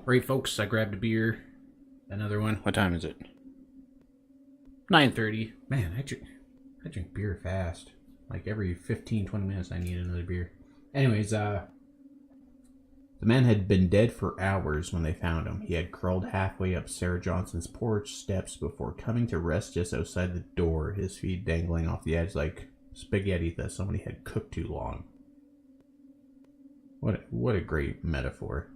Right, folks, I grabbed a beer. Another one. What time is it? 9:30. Man, I drink beer fast. Like every 15, 20 minutes I need another beer. Anyways, the man had been dead for hours when they found him. He had crawled halfway up Sarah Johnson's porch steps before coming to rest just outside the door, his feet dangling off the edge like spaghetti that somebody had cooked too long. What a great metaphor.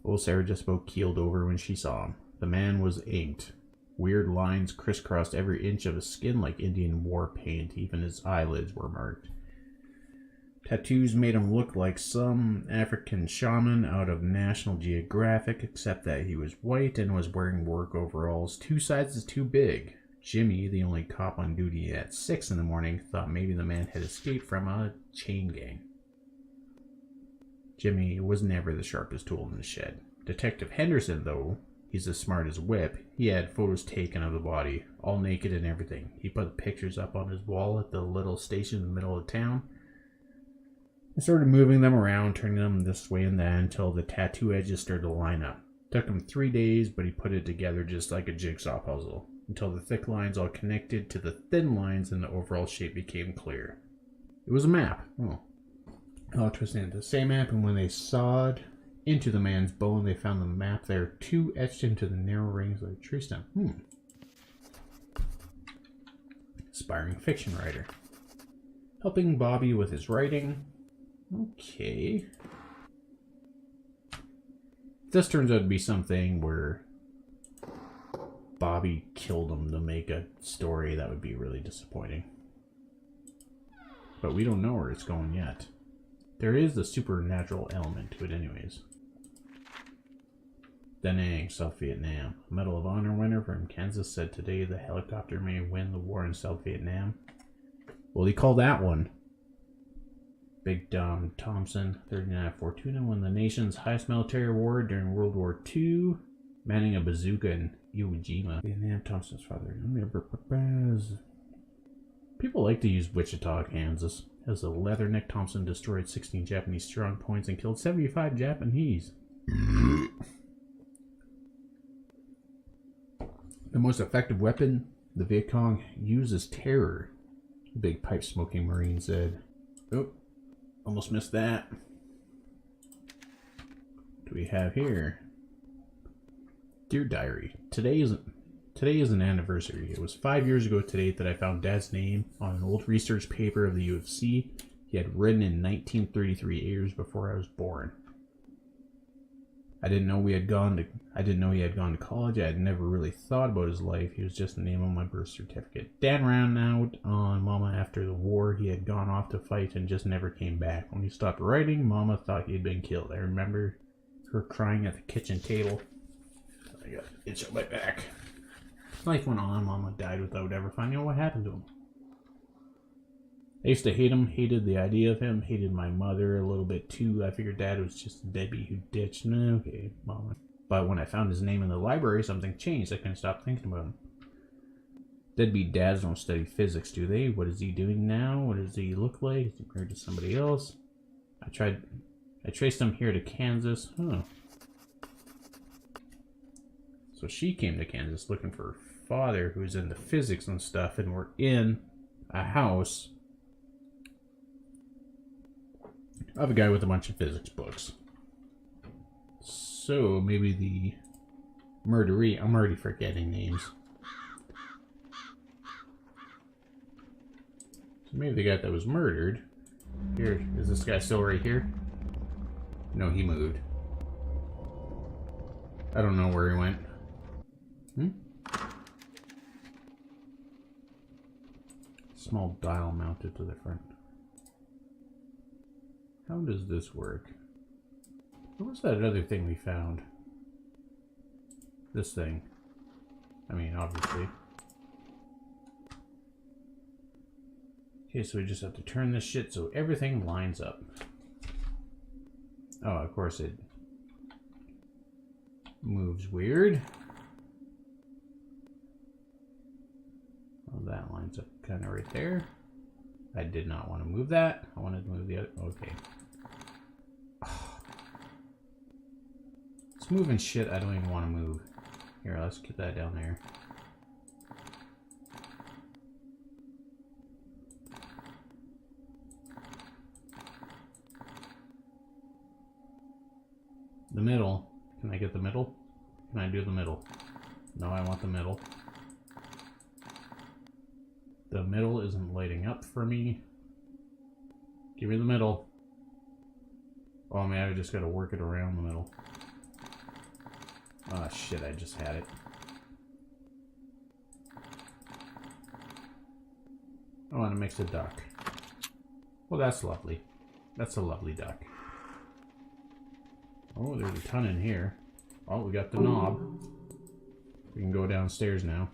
Old Sarah just about keeled over when she saw him. The man was inked. Weird lines crisscrossed every inch of his skin like Indian war paint. Even his eyelids were marked. Tattoos made him look like some African shaman out of National Geographic, except that he was white and was wearing work overalls 2 sizes too big. Jimmy, the only cop on duty at 6 in the morning, thought maybe the man had escaped from a chain gang. Jimmy was never the sharpest tool in the shed. Detective Henderson, though, he's as smart as a whip. He had photos taken of the body, all naked and everything. He put the pictures up on his wall at the little station in the middle of town. He started moving them around, turning them this way and that until the tattoo edges started to line up. It took him 3 days, but he put it together just like a jigsaw puzzle, until the thick lines all connected to the thin lines and the overall shape became clear. It was a map. Oh, twisting into the same map, and when they sawed into the man's bone, they found the map there, 2 etched into the narrow rings like a tree stem. Aspiring fiction writer. Helping Bobby with his writing. Okay. This turns out to be something where Bobby killed him to make a story. That would be really disappointing. But we don't know where it's going yet. There is a supernatural element to it anyways. Da Nang, South Vietnam. A Medal of Honor winner from Kansas said today the helicopter may win the war in South Vietnam. Well, he called that one. Big Dom Thompson, 39 Fortuna, won the nation's highest military award during World War II, manning a bazooka in Iwo Jima. Vietnam, Thompson's father. People like to use Wichita, Kansas, as the Leatherneck Thompson destroyed 16 Japanese strong points and killed 75 Japanese. The most effective weapon the Viet Cong used is terror, the big pipe-smoking Marine said. Oh, almost missed that. What do we have here? Dear Diary, Today is an anniversary. It was 5 years ago today that I found Dad's name on an old research paper of the UFC he had written in 1933, years before I was born. I didn't know he had gone to college. I had never really thought about his life. He was just the name on my birth certificate. Dad ran out on Mama after the war. He had gone off to fight and just never came back. When he stopped writing, Mama thought he had been killed. I remember her crying at the kitchen table. I got an itch on my back. Life went on. Mama died without ever finding out what happened to him. I used to hate him, hated the idea of him, hated my mother a little bit too. I figured Dad was just a deadbeat who ditched. No, okay, Mama. But when I found his name in the library, something changed. I couldn't stop thinking about him. Deadbeat dads don't study physics, do they? What is he doing now? What does he look like? Is he married to somebody else? I traced him here to Kansas. Huh. So she came to Kansas looking for her father, who's into physics and stuff, and we're in a house of a guy with a bunch of physics books. So maybe the murderee, I'm already forgetting names. So maybe the guy that was murdered. Here, is this guy still right here? No, he moved. I don't know where he went. Small dial mounted to the front. How does this work? What was that other thing we found? This thing. I mean, obviously. Okay, so we just have to turn this shit so everything lines up. Oh, of course it moves weird. Well, that lines up kind of right there. I did not want to move that. I wanted to move the other. Okay. It's moving shit I don't even want to move. Here, let's get that down there. The middle. Can I get the middle? Can I do the middle? No, I want the middle. The middle isn't lighting up for me. Give me the middle. Oh man, I just gotta work it around the middle. Oh shit, I just had it. Oh, and it makes a duck. Well, that's lovely. That's a lovely duck. Oh, there's a ton in here. Oh, we got the knob. We can go downstairs now.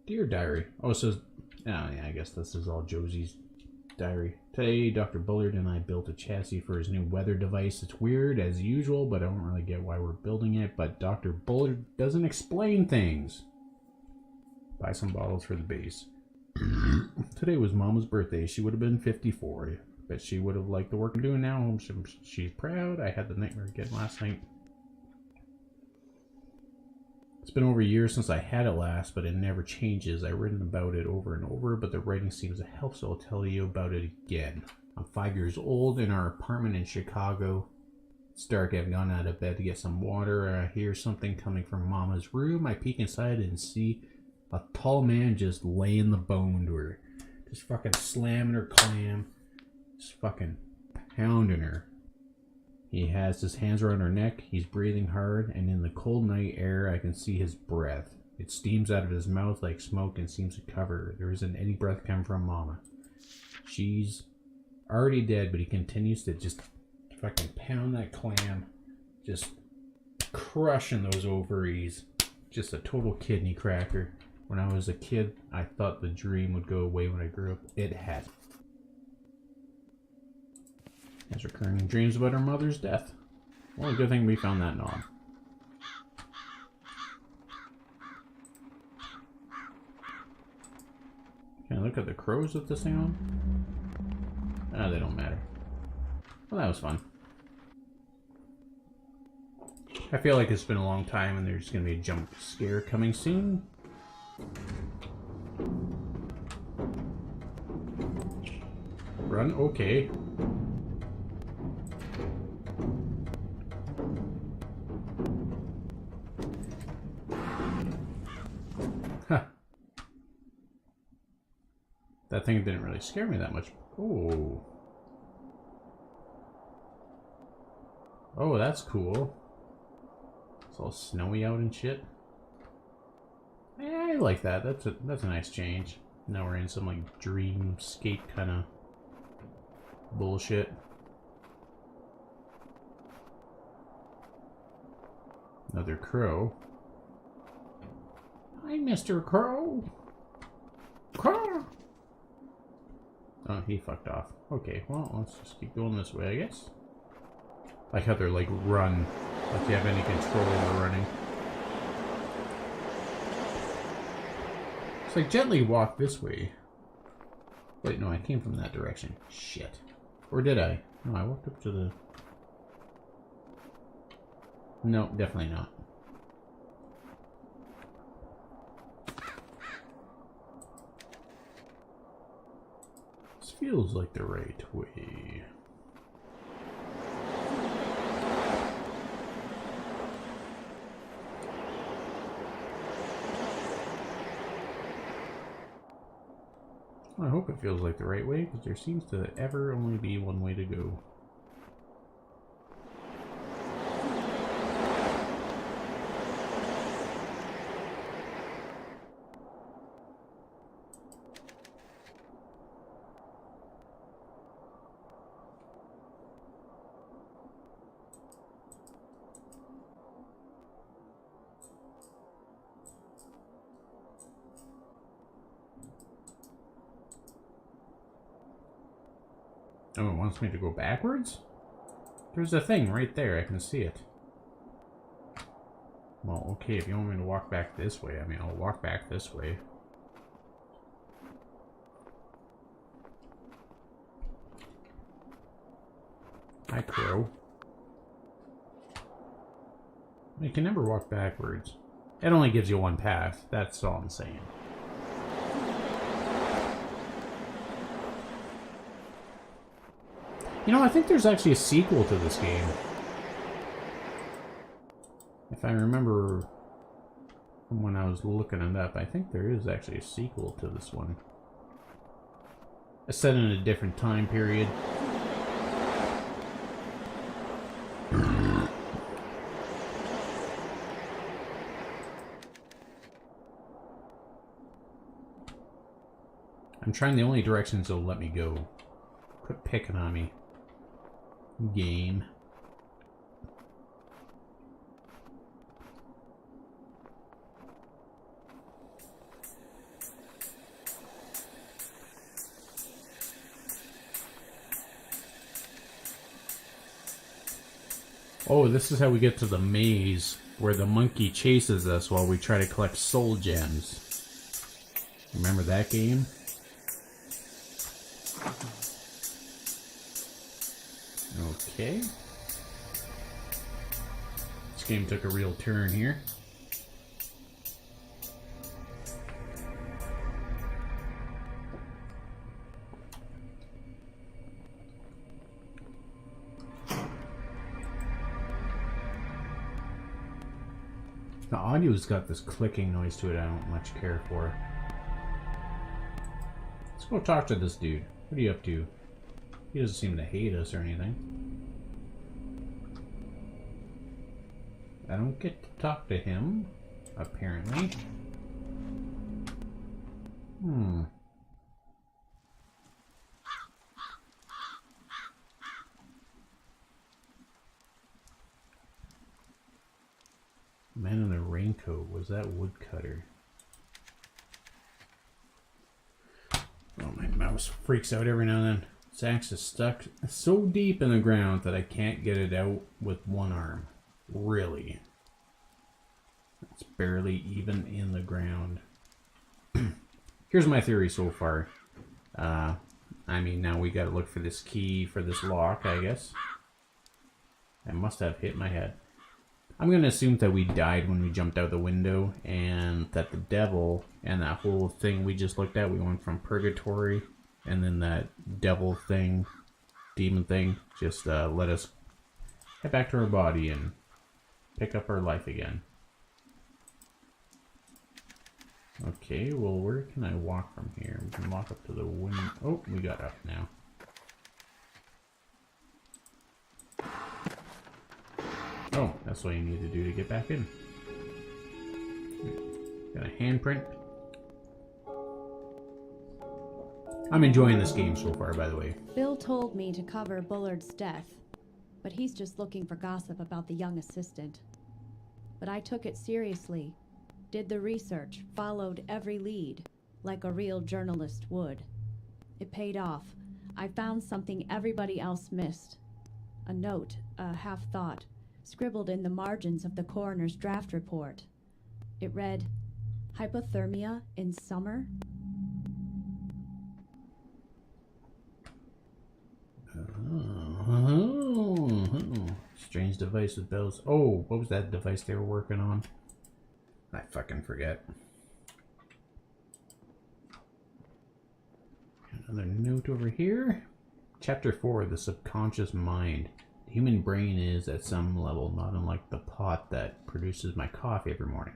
Dear Diary. Oh, it says... Oh, yeah, I guess this is all Josie's diary. Today, Dr. Bullard and I built a chassis for his new weather device. It's weird, as usual, but I don't really get why we're building it. But Dr. Bullard doesn't explain things. Buy some bottles for the base. Today was Mama's birthday. She would have been 54. Bet she would have liked the work I'm doing now. She's proud. I had the nightmare again last night. It's been over a year since I had it last, but it never changes. I've written about it over and over, but the writing seems to help, so I'll tell you about it again. I'm 5 years old in our apartment in Chicago. It's dark. I've gone out of bed to get some water. I hear something coming from Mama's room. I peek inside and see a tall man just laying the bone to her. Just fucking slamming her clam. Just fucking pounding her. He has his hands around her neck. He's breathing hard, and in the cold night air, I can see his breath. It steams out of his mouth like smoke and seems to cover her. There isn't any breath coming from Mama. She's already dead, but he continues to just fucking pound that clam. Just crushing those ovaries. Just a total kidney cracker. When I was a kid, I thought the dream would go away when I grew up. It hasn't. Has recurring dreams about her mother's death. Well, good thing we found that knob. Can I look at the crows with this thing on? Ah, they don't matter. Well, that was fun. I feel like it's been a long time and there's going to be a jump scare coming soon. Run? Okay. Huh. That thing didn't really scare me that much. Oh. Oh, that's cool. It's all snowy out and shit. Yeah, I like that. That's a nice change. Now we're in some like dreamscape kind of bullshit. Another crow. Hi, Mr. Crow. Crow. Oh, he fucked off. Okay, well, let's just keep going this way, I guess. Like how they're like run, like you have any control over running. It's like gently walk this way. Wait, no, I came from that direction. Shit. Or did I? No, I walked up to the... No, definitely not. This feels like the right way. I hope it feels like the right way, because there seems to ever only be one way to go. Oh, it wants me to go backwards? There's a thing right there, I can see it. Well, okay, if you want me to walk back this way, I mean, I'll walk back this way. Hi, crow. You can never walk backwards. It only gives you one path. That's all I'm saying. You know, I think there's actually a sequel to this game. If I remember from when I was looking it up, I think there is actually a sequel to this one. It's set in a different time period. I'm trying the only directions they'll let me go. Quit picking on me. Game. Oh, this is how we get to the maze where the monkey chases us while we try to collect soul gems. Remember that game? Okay. This game took a real turn here. The audio's got this clicking noise to it I don't much care for. Let's go talk to this dude. What are you up to? He doesn't seem to hate us or anything. I don't get to talk to him, apparently. Man in the raincoat, was that woodcutter? Oh, my mouse freaks out every now and then. This axe is stuck so deep in the ground that I can't get it out with one arm. Really. It's barely even in the ground. Here's my theory so far. I mean, now we gotta look for this key for this lock, I guess. I must have hit my head. I'm gonna assume that we died when we jumped out the window, and that the devil and that whole thing we just looked at, we went from purgatory, and then that devil thing, demon thing, just let us head back to our body and pick up our life again. Okay, well, where can I walk from here? We can walk up to the window. Oh, we got up now. Oh, that's what you need to do to get back in. Got a handprint. I'm enjoying this game so far, by the way. Bill told me to cover Bullard's death, but he's just looking for gossip about the young assistant. But I took it seriously, did the research, followed every lead, like a real journalist would. It paid off. I found something everybody else missed. A note, a half-thought, scribbled in the margins of the coroner's draft report. It read, "Hypothermia in summer?" Oh, strange device with bells. Oh, what was that device they were working on? I fucking forget. Another note over here. Chapter 4, the subconscious mind. The human brain is, at some level, not unlike the pot that produces my coffee every morning.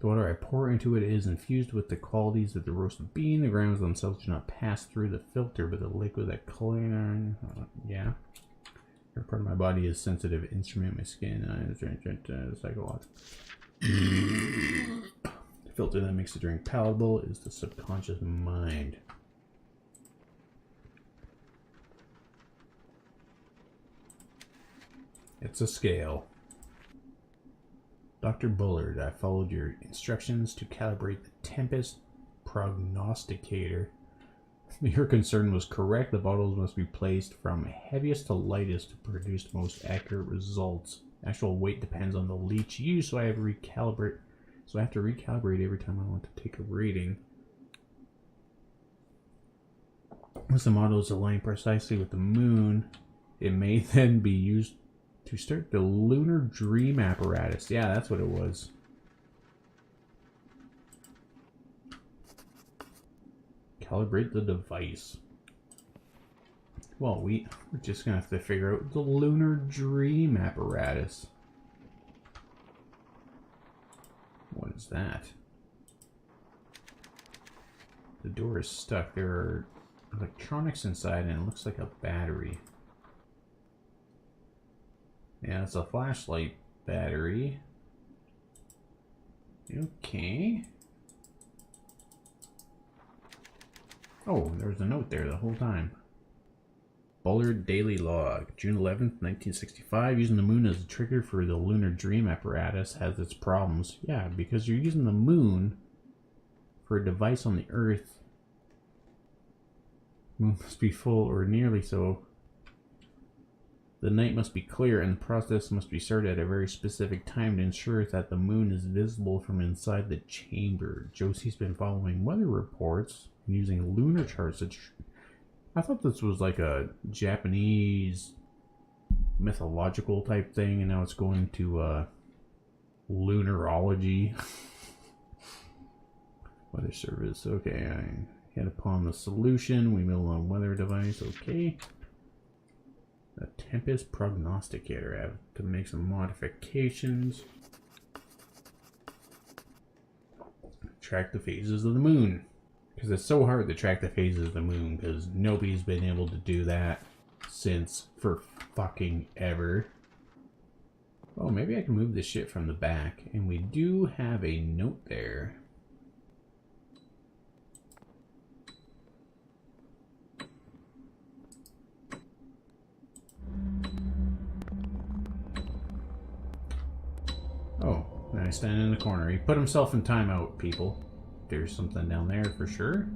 The water I pour into it is infused with the qualities of the roasted bean. The grounds themselves do not pass through the filter, but the liquid that clean. Yeah. Every part of my body is a sensitive instrument. My skin, psychological. The filter that makes the drink palatable is the subconscious mind. It's a scale. Dr. Bullard, I followed your instructions to calibrate the Tempest Prognosticator. Your concern was correct. The bottles must be placed from heaviest to lightest to produce most accurate results. Actual weight depends on the leech used, so I have to recalibrate every time I want to take a reading. Once the model is aligned precisely with the moon, It may then be used to start the lunar dream apparatus. Yeah, that's what it was. Calibrate the device. Well, we're just gonna have to figure out the lunar dream apparatus. What is that? The door is stuck. There are electronics inside and it looks like a battery. Yeah, it's a flashlight battery. Okay. Oh, there was a note there the whole time. Bullard Daily Log, June 11th, 1965. Using the moon as a trigger for the lunar dream apparatus has its problems. Yeah, because you're using the moon for a device on the Earth. Moon must be full or nearly so. The night must be clear and the process must be started at a very specific time to ensure that the moon is visible from inside the chamber. Josie's been following weather reports and using lunar charts. I thought this was like a Japanese mythological type thing, and now it's going to lunarology. Weather service. Okay, I hit upon the solution. We build a weather device. Okay. The Tempest Prognosticator. I have to make some modifications. Track the phases of the moon. Because it's so hard to track the phases of the moon, because nobody's been able to do that since for fucking ever. Oh, maybe I can move this shit from the back. And we do have a note there. Oh, and I stand in the corner. He put himself in timeout, people. There's something down there for sure.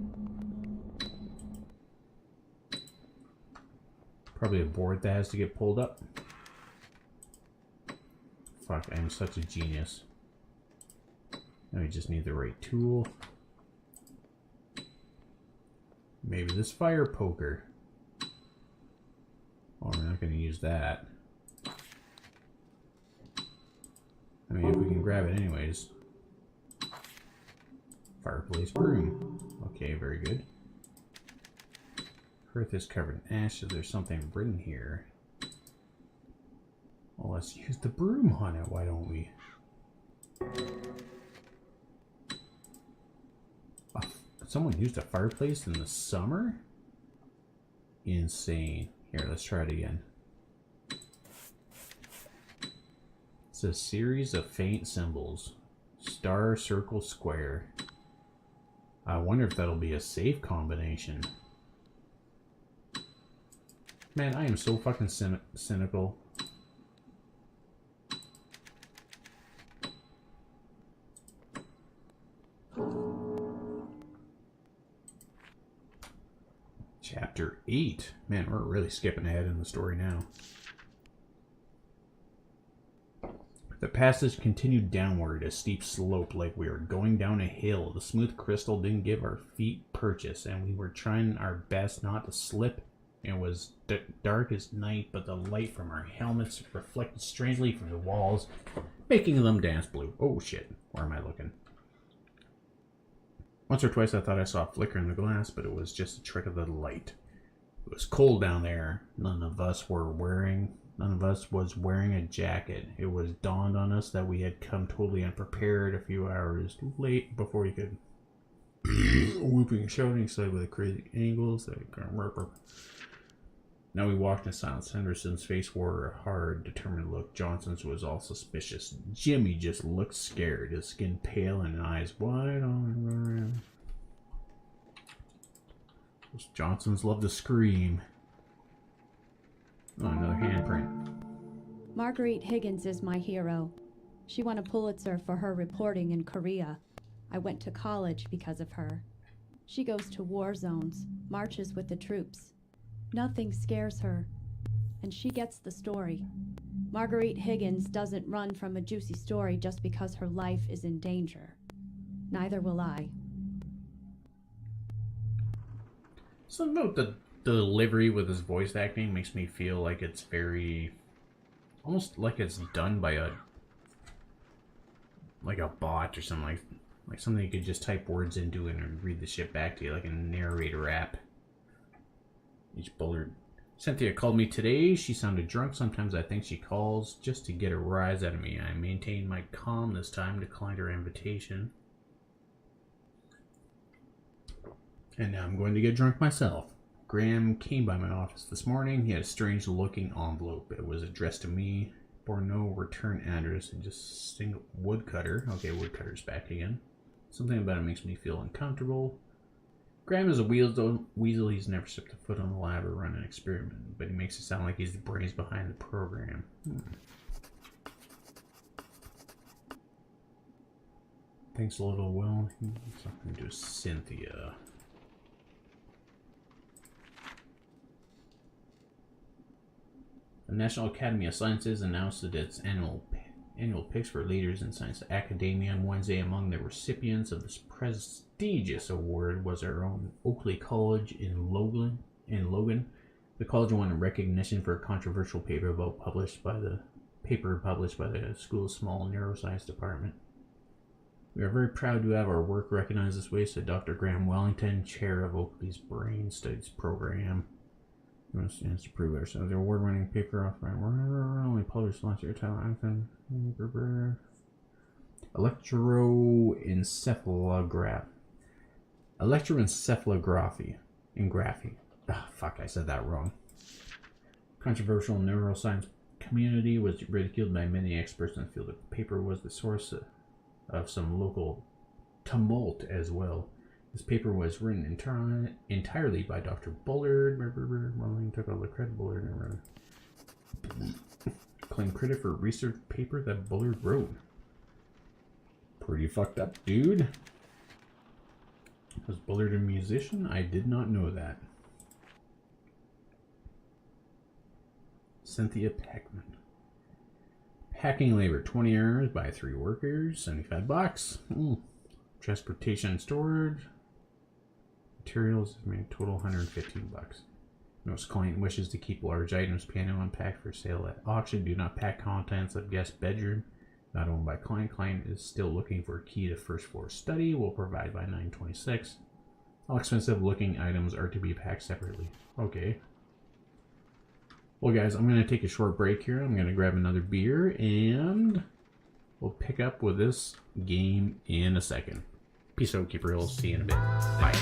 Probably a board that has to get pulled up. Fuck, I'm such a genius. Now we just need the right tool. Maybe this fire poker. Oh, we're not going to use that. I mean, if we can grab it anyways. Fireplace broom. Okay, very good. Earth is covered in ashes. There's something written here. Well, let's use the broom on it. Why don't we? Oh, someone used a fireplace in the summer? Insane. Here, let's try it again. It's a series of faint symbols. Star, circle, square. I wonder if that'll be a safe combination. Man, I am so fucking cynical. Chapter 8. Man, we're really skipping ahead in the story now. The passage continued downward, a steep slope like we were going down a hill. The smooth crystal didn't give our feet purchase, and we were trying our best not to slip. It was dark as night, but the light from our helmets reflected strangely from the walls, making them dance blue. Oh shit, where am I looking? Once or twice I thought I saw a flicker in the glass, but it was just a trick of the light. It was cold down there. None of us was wearing a jacket. It was dawned on us that we had come totally unprepared a few hours late before you could whooping and shouting side with the crazy angles. Now we walked in silence. Henderson's face wore a hard, determined look. Johnson's was all suspicious. Jimmy just looked scared, his skin pale and eyes wide on. Those Johnsons love to scream. Oh, another handprint. Marguerite Higgins is my hero. She won a Pulitzer for her reporting in Korea. I went to college because of her. She goes to war zones, marches with the troops. Nothing scares her, and she gets the story. Marguerite Higgins doesn't run from a juicy story just because her life is in danger. Neither will I. So note that The delivery with his voice acting makes me feel like it's very, almost like it's done by a bot or something, like something you could just type words into and read the shit back to you, like a narrator app. Each Bullard. Cynthia called me today. She sounded drunk. Sometimes I think she calls just to get a rise out of me. I maintained my calm this time, declined her invitation. And now I'm going to get drunk myself. Graham came by my office this morning. He had a strange looking envelope. It was addressed to me. Bore no return address and just single woodcutter. Okay, woodcutter's back again. Something about it makes me feel uncomfortable. Graham is a weasel. He's never stepped a foot on the lab or run an experiment, but he makes it sound like he's the brains behind the program. Thanks a little, Will. Something to do with Cynthia. The National Academy of Sciences announced that its annual picks for leaders in science academia on Wednesday. Among the recipients of this prestigious award was our own Oakley College in Logan. The college won recognition for a controversial paper published by the school's small neuroscience department. We are very proud to have our work recognized this way, said Dr. Graham Wellington, chair of Oakley's Brain Studies program. Stands to prove ourselves. The award-winning paper off by only published last year. Electroencephalography. Fuck, I said that wrong. Controversial neuroscience community was ridiculed by many experts in the field. The paper was the source of some local tumult as well. This paper was written entirely by Dr. Bullard. He took all the credit. Bullard claimed credit for a research paper that Bullard wrote. Pretty fucked up, dude. Was Bullard a musician? I did not know that. Cynthia Peckman. Packing labor, 20 hours by 3 workers, $75. Transportation and storage. Materials made total $115. Most client wishes to keep large items piano unpacked for sale at auction. Do not pack contents of guest bedroom. Not owned by client. Client is still looking for a key to first floor study. Will provide by 9/26. All expensive looking items are to be packed separately. Okay. Well, guys, I'm going to take a short break here. I'm going to grab another beer and we'll pick up with this game in a second. Peace out, Keeper Hills. See you in a bit. Bye.